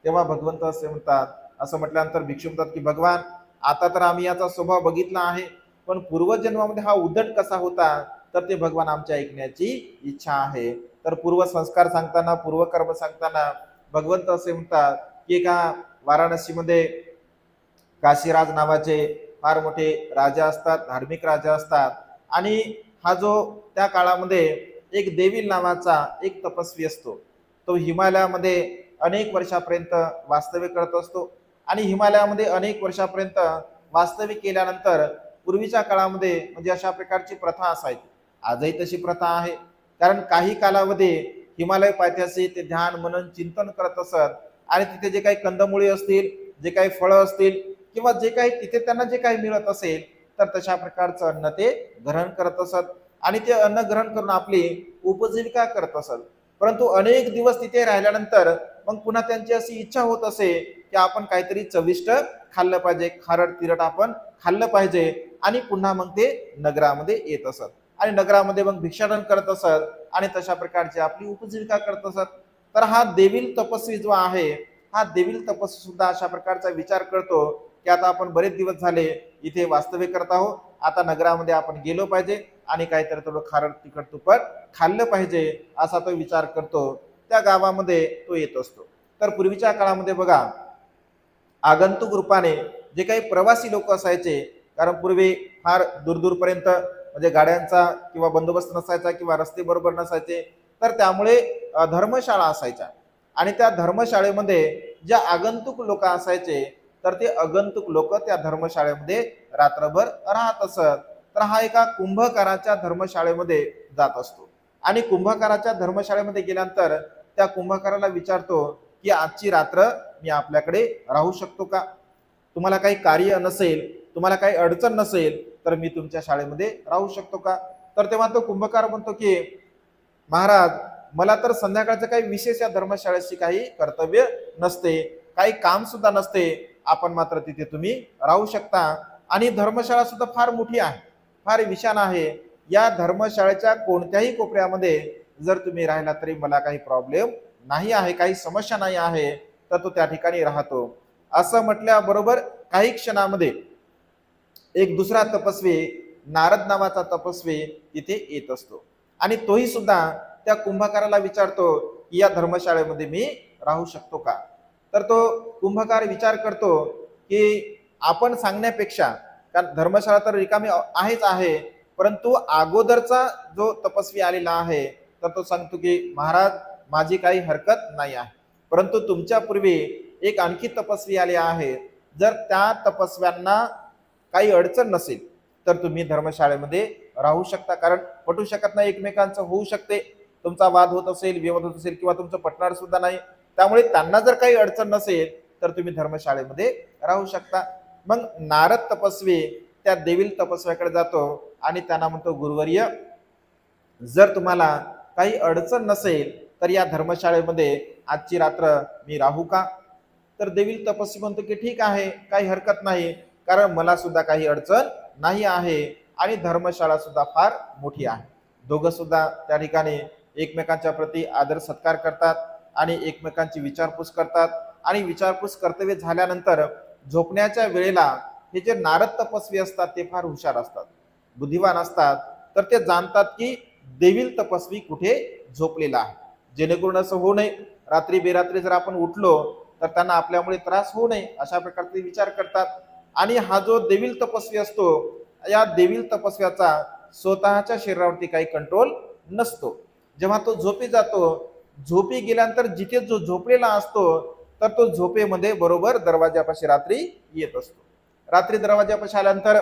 तेव्हा भगवंत असे म्हणतात, असं म्हटल्यानंतर भिक्षू म्हणतात की भगवान, आता तर आम्ही याचा स्वभाव बघितला आहे, पण पूर्वजन्मामध्ये हा उद्धट कसा होता, तर ते भगवान आमच्या ऐकण्याची इच्छा आहे. तर पूर्व संस्कार सांगताना, पूर्वकर्म सांगताना भगवंत असे म्हणतात की एका वाराणसीमध्ये काशीराज नावाचे फार मोठे राजा असतात, धार्मिक राजा असतात. आणि हा जो त्या काळामध्ये एक देवील नावाचा एक तपस्वी असतो, तो हिमालयामध्ये अनेक वर्षापर्यंत वास्तव्य करत असतो. आणि हिमालयामध्ये अनेक वर्षापर्यंत वास्तव्य केल्यानंतर पूर्वीच्या काळामध्ये म्हणजे अशा प्रकारची प्रथा असायची. आजही तशी प्रथा आहे. कारण काही कालावधी हिमालय पायथ्याशी ते ध्यान मनन चिंतन करत असत. आणि तिथे जे काही कंदमुळे असतील, जे काही फळं असतील, किंवा जे काही तिथे त्यांना जे काही मिळत असेल, तर तशा प्रकारचं अन्न ते ग्रहण करत असत. आणि ते अन्न ग्रहण करून आपली उपजीविका करत असत. परंतु अनेक दिवस तिथे राहिल्यानंतर मग पुन्हा त्यांची अशी इच्छा होत असे की आपण काहीतरी चविष्ट खाल्लं पाहिजे, खारट तिरट आपण खाल्लं पाहिजे. आणि पुन्हा मग ते नगरामध्ये येत असत आणि नगरामध्ये मग भिक्षाटन करत असत आणि तशा प्रकारची आपली उपजीविका करत असत. तर हा देवील तपस्वी जो आहे, हा देवील तपस्वी सुद्धा अशा प्रकारचा विचार करतो की आता आपण बरेच दिवस झाले इथे वास्तव्य करत आहोत, आता नगरामध्ये आपण गेलो पाहिजे आणि काहीतरी थोडं खारट तिखट तुपट खाल्लं पाहिजे, असा तो विचार करतो. त्या गावामध्ये तो येत असतो. तर पूर्वीच्या काळामध्ये बघा, आगंतुक रूपाने जे काही प्रवासी लोक असायचे, कारण पूर्वी फार दूरदूरपर्यंत म्हणजे गाड्यांचा किंवा बंदोबस्त नसायचा किंवा रस्ते बरोबर नसायचे, तर त्यामुळे धर्मशाळा असायच्या. आणि त्या धर्मशाळेमध्ये जे आगंतुक लोक असायचे, तर ते आगंतुक लोक त्या धर्मशाळेमध्ये रात्रभर राहत असत. तर हा एका कुंभकाराच्या धर्मशाळेमध्ये जात असतो. आणि कुंभकाराच्या धर्मशाळेमध्ये गेल्यानंतर त्या कुंभकाराला विचारतो की आजची रात्र मी आपल्याकडे राहू शकतो का? तुम्हाला काही कार्य नसेल, तुम्हाला काही अडचण नसेल, तर मी तुमच्या शाळेमध्ये राहू शकतो का? तर तेव्हा तो कुंभकार म्हणतो की महाराज, मला तर संध्याकाळचं काही विशेष या धर्मशाळेशी काही कर्तव्य नसते, काही काम सुद्धा नसते, आपण मात्र तिथे तुम्ही राहू शकता. आणि धर्मशाळा सुद्धा फार मोठी आहे, फार विशाल आहे. या धर्मशाळेच्या कोणत्याही कोपऱ्यामध्ये जर तुम्ही राहिला तरी मला काही प्रॉब्लेम नाही आहे, काही समस्या नाही आहे. तर तो त्या ठिकाणी राहतो. असं म्हटल्याबरोबर काही क्षणामध्ये एक दुसरा तपस्वी, नारद नावाचा तपस्वी तिथे येत असतो. आणि तोही सुद्धा त्या कुंभकाराला विचारतो की या धर्मशाळेमध्ये मी राहू शकतो का? तर तो कुंभकार विचार करतो की आपण सांगण्यापेक्षा, कारण धर्मशाळा तर रिकामी आहेच आहे, परंतु अगोदरचा जो तपस्वी आलेला आहे, तर तो सांगतो की महाराज, माझी काही हरकत नाही आहे, परंतु तुमच्या पूर्वी एक आणखी तपस्वी आले आहे, जर त्या तपस्व्यांना काही अडचण नसेल तर तुम्ही धर्मशाळेमध्ये राहू शकता. कारण पटू शकत नाही एकमेकांचं, होऊ शकते तुमचा वाद होत असेल, विवाद होत असेल, किंवा तुमचं पटणार सुद्धा नाही, त्यामुळे त्यांना जर काही अडचण नसेल तर तुम्ही धर्मशाळेमध्ये राहू शकता. मग नारद तपस्वी त्या देवील तपस्व्याकडे जातो आणि त्यांना म्हणतो, गुरुवर्य, जर तुम्हाला काही अडचण नसेल तर या धर्मशाळेमध्ये आजची रात्र मी राहू का? तर देवील तपस्वी म्हणतो की ठीक आहे, काही हरकत नाही, कारण मला सुद्धा काही अडचण नाही आहे आणि धर्मशाळा सुद्धा फार मोठी आहे. दोघं सुद्धा त्या ठिकाणी एकमेकांच्या प्रती आदर सत्कार करतात आणि एकमेकांची विचारपूस करतात. आणि विचारपूस कर्तव्य झाल्यानंतर झोपण्याच्या वेळेला हे जे नारद तपस्वी असतात ते फार हुशार असतात, बुद्धिवान असतात. तर ते जाणतात की देवील तपस्वी कुठे झोपलेला आहे, जेणेकरून असं होऊ नये, रात्री बेरात्री जर आपण उठलो तर त्यांना आपल्यामुळे त्रास होऊ नये, अशा प्रकारचे विचार करतात. आणि हा जो देवील तपस्वी असतो, या देवील तपस्व्याचा स्वतःच्या शरीरावरती काही कंट्रोल नसतो. जेव्हा तो झोपी जातो, झोपी गेल्यानंतर जिथे जो झोपलेला असतो, तर तो झोपेमध्ये बरोबर दरवाजापाशी रात्री येत असतो. रात्री दरवाजापाशी आल्यानंतर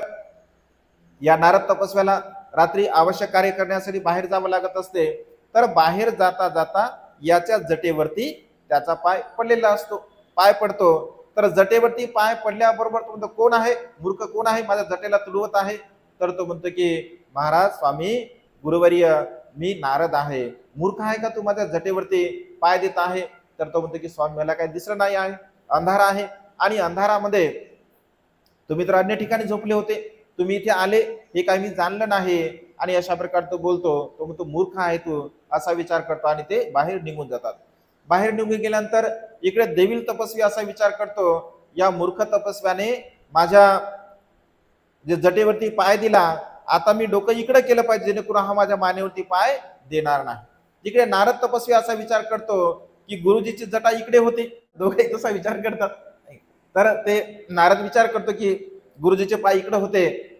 या नारद तपस्व्याला रात्री आवश्यक कार्य करण्यासाठी बाहेर जावं लागत असते. तर बाहेर जाता जाता याच्या जटेवरती त्याचा पाय पडलेला असतो, पाय पडतो. तर जटेवरती पाय पडल्याबरोबर तो म्हणतो, कोण आहे, मूर्ख कोण आहे माझ्या जटेला तुडवत आहे? तर तो म्हणतो की महाराज, स्वामी, गुरुवर्य, मी नारद आहे, मूर्ख आहे का तू माझ्या जटेवरती पाय देत आहे? तर तो म्हणतो की स्वामी मला काही दिसलं नाही आहे, अंधार आहे आणि अंधारामध्ये तुम्ही तर अन्य ठिकाणी झोपले होते, तुम्ही इथे आले हे काही मी जाणलं नाही. आणि अशा प्रकारे तो बोलतो. तो म्हणतो मूर्ख आहे तू, असा विचार करतो आणि ते बाहेर निघून जातात. बाहेर निघून गेल्यानंतर इकडे देवील तपस्वी असा विचार करतो, या मूर्ख तपस्व्याने माझ्या जे जटेवरती पाय दिला, आता मी डोकं इकडे केलं पाहिजे जेणेकरून हा माझ्या मानेवरती पाय देणार नाही. तिकडे नारद तपस्वी असा विचार करतो की गुरुजीची जटा इकडे होती, दोघे तसा विचार करतात. तर ते नारद विचार करतो की गुरुजीचे पाय इकडे होते,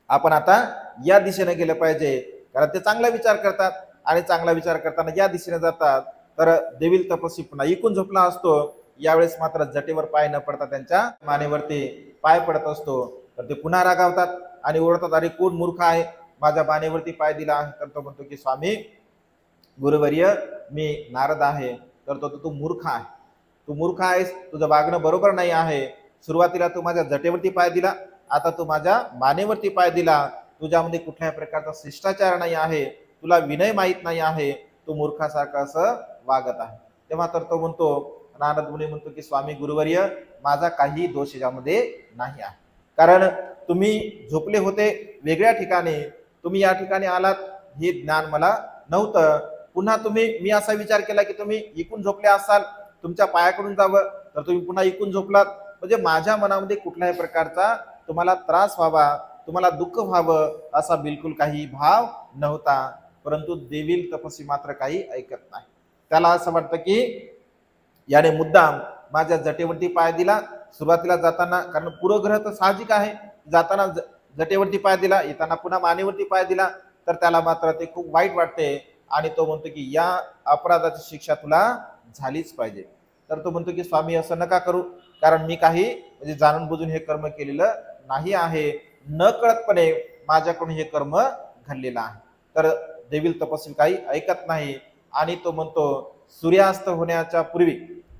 आपण आता या दिशेने गेलं पाहिजे, कारण ते चांगला विचार करतात आणि चांगला विचार करताना या दिशेने जातात. तर देवील तपस्वी पुन्हा इकून झोपला असतो. यावेळेस मात्र जटेवर पाय न पडता त्यांच्या मानेवरती पाय पडत असतो. तर ते पुन्हा रागावतात आणि ओरडतात, अरे कोण मूर्ख आहे, माझ्या मानेवरती पाय दिला आहे? तर तो म्हणतो की स्वामी गुरुवर्य मी नारद आहे. तर तो तू मूर्ख आहे, तू मूर्ख आहेस, तुझं वागणं बरोबर नाही आहे. सुरुवातीला तू माझ्या जटेवरती पाय दिला, आता तू माझ्या मानेवरती पाय दिला. तुझ्यामध्ये कुठल्याही प्रकारचा शिष्टाचार नाही आहे, तुला विनय माहीत नाही आहे, तू मूर्खासारखा असं वागत आहे. तेव्हा तर तो म्हणतो, नारद मुनी म्हणतो की स्वामी गुरुवर्य माझा काही दोष यामध्ये नाही आहे, कारण तुम्ही झोपले होते वेगळ्या ठिकाणी, तुम्ही या ठिकाणी आलात हे ज्ञान मला नव्हतं. पुन्हा मी असा विचार केला की तुम्ही इकून झोपले असाल, तुमच्या पायाकडून जावं, तर तुम्ही पुन्हा इकून झोपलात. म्हणजे माझ्या मनामध्ये कुठल्याही प्रकारचा तुम्हाला त्रास व्हावा, तुम्हाला दुःख व्हावं असा बिलकुल काही भाव नव्हता. परंतु देवील तपस्वी मात्र काही ऐकत नाही. त्याला असं वाटतं की याने मुद्दाम माझ्या जटेवरती पाय दिला सुरुवातीला जाताना, कारण पूर्वग्रह तर साहजिक आहे, जाताना जटेवरती पाय दिला, येताना पुन्हा मानेवरती पाय दिला, तर त्याला मात्र ते खूप वाईट वाटते आणि तो म्हणतो की या अपराधाची शिक्षा तुला झालीच पाहिजे. तर तो म्हणतो की स्वामी असं नका करू, कारण मी काही म्हणजे जाणून बुजून हे कर्म केलेलं नाही आहे, न कळतपणे माझ्याकडून हे कर्म घडलेलं आहे. तर देवील तपस्वी काही ऐकत नाही आणि तो म्हणतो सूर्यास्त होण्याच्या पूर्वी,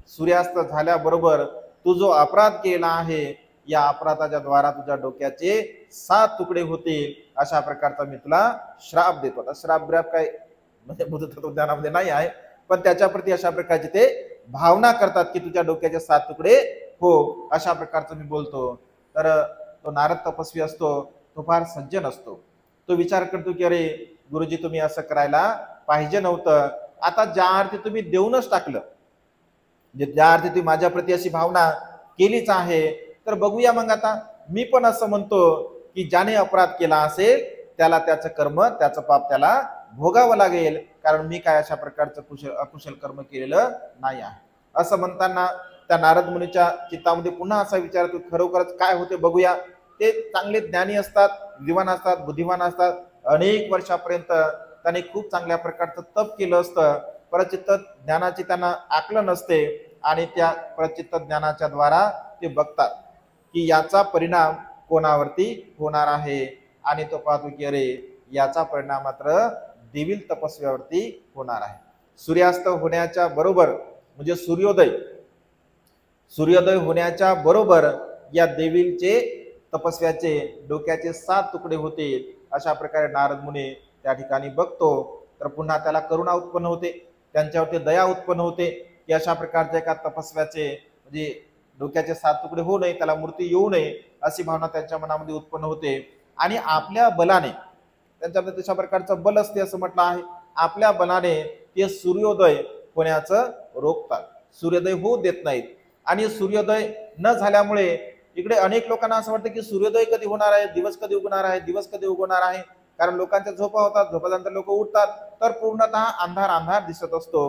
सूर्यास्त झाल्याबरोबर तू जो अपराध केला आहे, या अपराधाच्या द्वारा तुझ्या डोक्याचे 7 तुकडे होतील, अशा प्रकारचा मी तुला श्राप देतो. आता श्राप ब्राप काय म्हणजे बुद्ध तत्वज्ञानामध्ये नाही आहे, पण त्याच्याप्रती अशा प्रकारचे ते भावना करतात की तुझ्या डोक्याचे 7 तुकडे हो, अशा प्रकारचं मी बोलतो. तर तो नारद तपस्वी असतो, तो फार सज्जन असतो. तो विचार करतो की अरे गुरुजी तुम्ही असं करायला पाहिजे नव्हतं. आता ज्या अर्थी तुम्ही देऊनच टाकलं, ज्या अर्थी तुम्ही माझ्या प्रती अशी भावना केलीच आहे, तर बघूया मग आता मी पण असं म्हणतो की ज्याने अपराध केला असेल त्याला त्याचं कर्म, त्याचं पाप त्याला भोगावं लागेल, कारण मी काय अशा प्रकारचं अकुशल कर्म केलेलं नाही आहे. असं म्हणताना त्या नारद मुनीच्या चित्तामध्ये पुन्हा असा विचार येतो, खरोखरच काय होते बघूया. ते चांगले ज्ञानी असतात, विद्वान असतात, बुद्धिमान असतात, अनेक वर्षापर्यंत त्यांनी खूप चांगल्या प्रकारचं तप केलं असतं, परचित्त ज्ञानाची त्यांना आकलन नसते आणि त्या परचित्त ज्ञानाच्या द्वारा ते बघतात की याचा परिणाम कोणावरती होणार आहे, आणि तो पाहतो की अरे याचा परिणाम मात्र देवील तपस्व्यावरती होणार आहे. सूर्यास्त होण्याच्या बरोबर म्हणजे सूर्योदय होण्याच्या बरोबर या देवीलचे तपस्व्याचे डोक्याचे 7 तुकडे होतील, अशा प्रकारे नारद मुनी त्या ठिकाणी बघतो. तर पुन्हा त्याला करुणा उत्पन्न होते, त्यांच्यावरती दया उत्पन्न होते की अशा प्रकारच्या एका तपस्व्याचे म्हणजे डोक्याचे 7 तुकडे होऊ नये, त्याला मृत्यू येऊ नये अशी भावना त्यांच्या मनामध्ये उत्पन्न होते. आणि आपल्या बलाने, त्यांच्यामध्ये तशा प्रकारचं बल असते असं म्हटलं आहे, आपल्या बलाने ते सूर्योदय होण्याचं रोखतात, सूर्योदय होऊ देत नाहीत. आणि सूर्योदय न झाल्यामुळे इकडे अनेक लोकांना असं वाटतं की सूर्योदय कधी होणार आहे, दिवस कधी उगवणार आहे, दिवस कधी उगवणार आहे, कारण लोकांच्या झोपा होतात, झोपानंतर लोक उठतात, तर पूर्णतः अंधार अंधार दिसत असतो.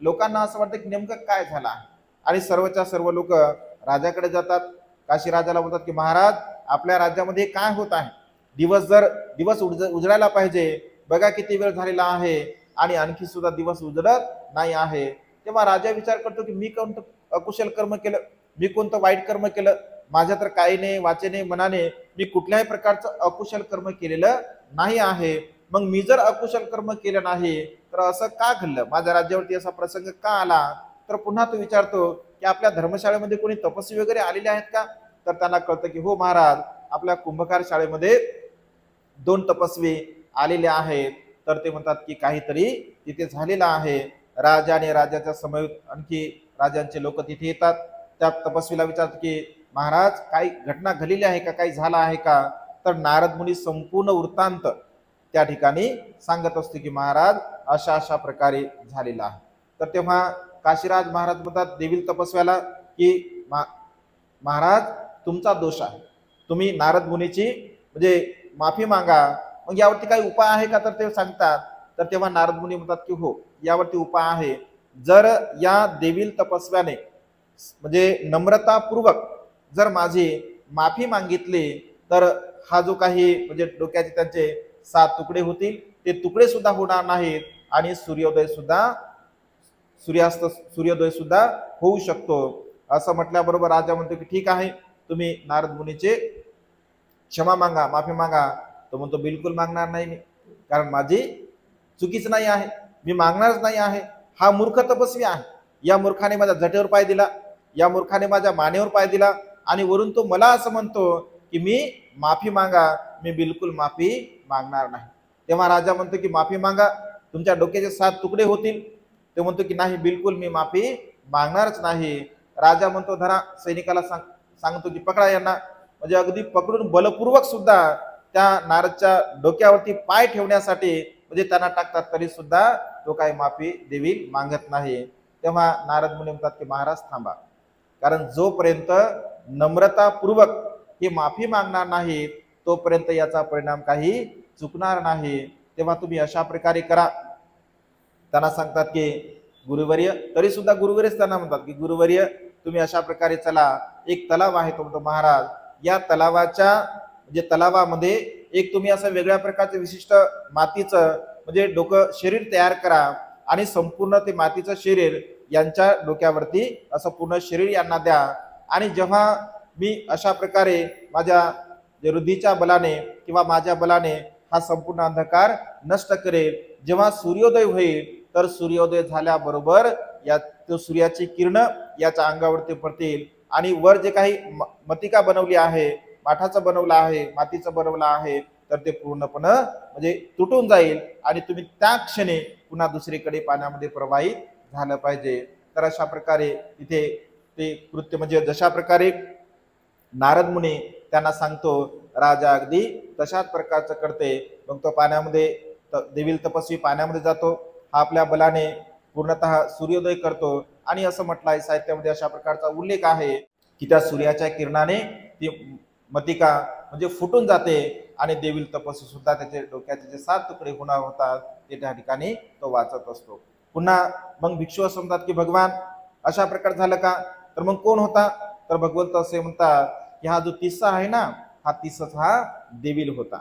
लोकांना असं वाटतं की नेमकं काय झालं आहे, आणि सर्वच्या सर्व लोक राजाकडे जातात. काशी राजाला बोलतात की महाराज आपल्या राज्यामध्ये काय होत आहे, दिवस उजळायला पाहिजे, बघा किती वेळ झालेला आहे आणि आणखी सुद्धा दिवस उजळत नाही आहे. तेव्हा राजा विचार करतो की मी कोणतं अकुशल कर्म केलं, मी कोणतं वाईट कर्म केलं, माझ्या तर काही नाही, वाचेने मनाने मी कुठल्याही प्रकारचं अकुशल कर्म केलेलं नाही आहे. मग मी जर अकुशल कर्म केलं नाही तर असं का घडलं, माझ्या राज्यावरती असा प्रसंग का आला? तर पुन्हा तो विचारतो की आपल्या धर्मशाळेमध्ये कोणी तपस्वी वगैरे आलेले आहेत का? तर त्यांना कळतं की हो महाराज, आपल्या कुंभकार शाळेमध्ये 2 तपस्वी आलेले आहेत. तर ते म्हणतात की काहीतरी तिथे झालेलं आहे. राजा आणि राजाच्या समवेत आणखी राजांचे लोक तिथे येतात. त्या तपस्वीला विचारतात की महाराज काही घटना घडलेली आहे का, काही झाला आहे का. तर नारद मुनी संपूर्ण वृत्तांत त्या ठिकाणी सांगत असतो की महाराज अशा अशा प्रकारे झालेला आहे. तर तेव्हा काशीराज महाराज म्हणतात देवील तपस्व्याला की महाराज तुमचा दोष आहे, तुम्ही नारद मुनीची म्हणजे माफी मागा, मग यावरती काही उपाय आहे का. तर ते सांगतात. तर तेव्हा नारद मुनी म्हणतात की हो यावरती उपाय आहे. जर या देवील तपस्व्याने म्हणजे नम्रतापूर्वक जर माझी माफी मागितली तर हा जो काही म्हणजे डोक्याचे त्यांचे 7 तुकडे होतील ते तुकडे सुद्धा होणार नाहीत आणि सूर्योदय सुद्धा होऊ शकतो. असं म्हटल्याबरोबर राजा म्हणतो की ठीक आहे, तुम्ही नारद मुनीचे क्षमा मागा, माफी मागा. तो म्हणतो बिलकुल मागणार नाही मी, कारण माझी चुकीच नाही आहे, मी मागणारच नाही आहे. हा मूर्ख तपस्वी आहे, या मूर्खाने माझ्या जटेवर पाय दिला, या मूर्खाने माझ्या मानेवर पाय दिला आणि वरून तो मला असं म्हणतो की मी माफी मागा. मी बिलकुल माफी मागणार नाही. तेव्हा राजा म्हणतो की माफी मागा, तुमच्या डोक्याचे 7 तुकडे होतील. ते म्हणतो की नाही, बिलकुल मी माफी मागणारच नाही. राजा म्हणतो धरा, सैनिकाला सांगतो की पकडा यांना. म्हणजे अगदी पकडून बलपूर्वक सुद्धा त्या नारदच्या डोक्यावरती पाय ठेवण्यासाठी म्हणजे त्यांना टाकतात, तरी सुद्धा तो काही माफी देवी मागत नाही. तेव्हा नारद मुनी म्हणतात की महाराज थांबा, कारण जोपर्यंत नम्रतापूर्वक ही माफी मागणार नाही तोपर्यंत याचा परिणाम काही चुकणार नाही. तेव्हा तुम्ही अशा प्रकारे करा. त्यांना सांगतात की गुरुवर्य, तरी सुद्धा गुरुवर्यच त्यांना म्हणतात की गुरुवर्य तुम्ही अशा प्रकारे चला, एक तलाव आहे. तो म्हणतो महाराज या तलावाच्या म्हणजे तलावामध्ये एक तुम्ही असं वेगळ्या प्रकारचं विशिष्ट मातीचं म्हणजे डोकं शरीर तयार करा आणि संपूर्ण ते मातीचं शरीर यांच्या डोक्यावरती असं पूर्ण शरीर यांना द्या. आणि जेव्हा मी अशा प्रकारे माझ्या रुद्धीच्या बलाने किंवा माझ्या बलाने हा संपूर्ण अंधकार नष्ट करेल, जेव्हा सूर्योदय होईल तर सूर्योदय झाल्याबरोबर या तो सूर्याची किरण याच्या अंगावरती पडतील आणि वर जे काही मतिका बनवली आहे, माठाचं बनवलं आहे, मातीचं बनवलं आहे, तर ते पूर्णपणे म्हणजे तुटून जाईल आणि तुम्ही त्या क्षणी पुन्हा दुसरीकडे पाण्यामध्ये प्रवाहित झालं पाहिजे. तर अशा प्रकारे तिथे ते कृत्य म्हणजे जशा प्रकारे नारद मुनी त्यांना सांगतो, राजा अगदी तशाच प्रकारचं करते. मग तो पाण्यामध्ये देवील तपस्वी पाण्यामध्ये जातो, हा आपल्या बलाने पूर्णतः सूर्योदय करतो. आणि असं म्हटलं आहे साहित्यामध्ये, अशा प्रकारचा उल्लेख आहे की त्या सूर्याच्या किरणाने ती मतिका म्हणजे फुटून जाते आणि देवील तपस्वी सुद्धा त्याचे डोक्याचे जे 7 तुकडे होणार होतात ते त्या ठिकाणी तो वाचत असतो. पुन्हा मग भिक्षू असं म्हणतात की भगवान अशा प्रकार झालं का. तर मग कोण होता. तर भगवंत असे म्हणतात की हा जो तिस्सा आहे ना, हा तिस्साच हा देवील होता.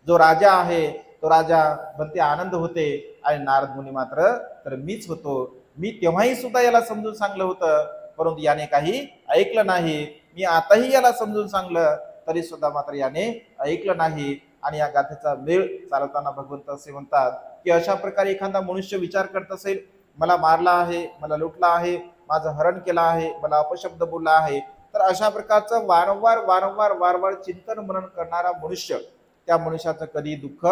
जो राजा आहे तो राजा बनते आनंद होते आणि नारद मुनी मात्र तर मीच होतो. मी तेव्हाही सुद्धा याला समजून सांगलं होतं, परंतु याने काही ऐकलं नाही. मी आताही याला समजून सांगलं तरी सुद्धा मात्र याने ऐकलं नाही. आणि या गाथेचा मेळ चालवताना भगवंत असे म्हणतात की अशा प्रकारे एखादा मनुष्य विचार करत असेल, मला मारला आहे, मला लुटला आहे, माझं हरण केलं आहे, मला अपशब्द बोलला आहे, तर अशा प्रकारचं वारंवार वारंवार वारंवार चिंतन मनन करणारा मनुष्य, त्या मनुष्याचं कधी दुःख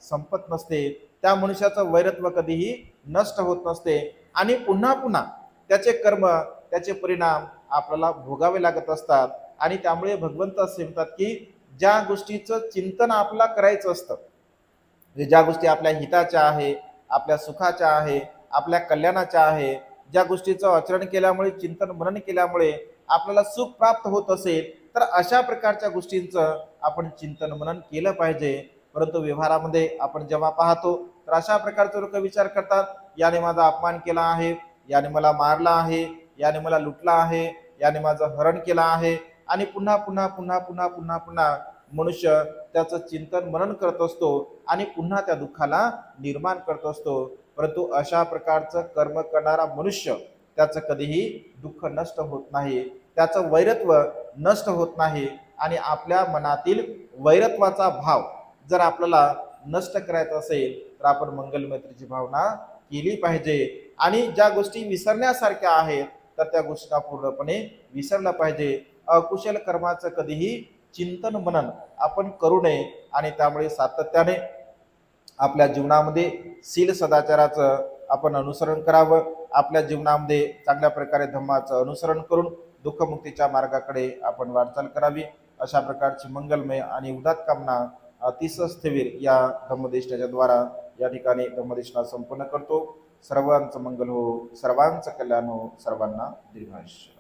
संपत नसते, त्या मनुष्याचं वैरत्व कधीही नष्ट होत नसते आणि पुन्हा पुन्हा त्याचे कर्म त्याचे परिणाम आपल्याला भोगावे लागत असतात. आणि त्यामुळे भगवंत असे म्हणतात की ज्या गोष्टीचं चिंतन आपल्याला करायचं असतं, म्हणजे ज्या गोष्टी आपल्या हिताच्या आहे, आपल्या सुखाच्या आहे, आपल्या कल्याणाच्या आहे, ज्या गोष्टीचं आचरण केल्यामुळे चिंतन मनन केल्यामुळे आपल्याला सुख प्राप्त होत असेल, तर अशा प्रकारच्या गोष्टींचं आपण चिंतन मनन केलं पाहिजे. परंतु व्यवहारामध्ये आपण जेव्हा पाहतो तर अशा प्रकारचे लोक विचार करतात, याने माझा अपमान केला आहे, याने मला मारला आहे, याने मला लुटला आहे, याने माझं हरण केलं आहे, आणि पुन्हा पुन्हा पुन्हा पुन्हा पुन्हा पुन्हा मनुष्य त्याचं चिंतन मनन करत असतो आणि पुन्हा त्या दुःखाला निर्माण करत असतो. परंतु अशा प्रकारचं कर्म करणारा मनुष्य त्याचं कधीही दुःख नष्ट होत नाही, त्याचं वैरत्व नष्ट होत नाही. आणि आपल्या मनातील वैरत्वाचा भाव जर आपल्याला नष्ट करायचा असेल तर आपण मंगल मैत्रीची भावना केली पाहिजे. आणि ज्या गोष्टी विसरण्यासारख्या आहेत तर त्या गोष्टींना पूर्णपणे विसरलं पाहिजे. अकुशल कर्माचं कधीही चिंतन मनन आपण करू नये. आणि त्यामुळे सातत्याने आपल्या जीवनामध्ये शील सदाचाराचं आपण अनुसरण करावं. आपल्या जीवनामध्ये चांगल्या प्रकारे धम्माचं अनुसरण करून दुःखमुक्तीच्या मार्गाकडे आपण वाटचाल करावी. अशा प्रकारची मंगलमय आणि उदात्त कामना तीसस्थवीर या धम्मदेशनाच्या द्वारा या ठिकाणी धम्मदेशना संपन्न करतो. सर्वांचं मंगल हो, सर्वांचं कल्याण हो, सर्वांना दीर्घायुष्य.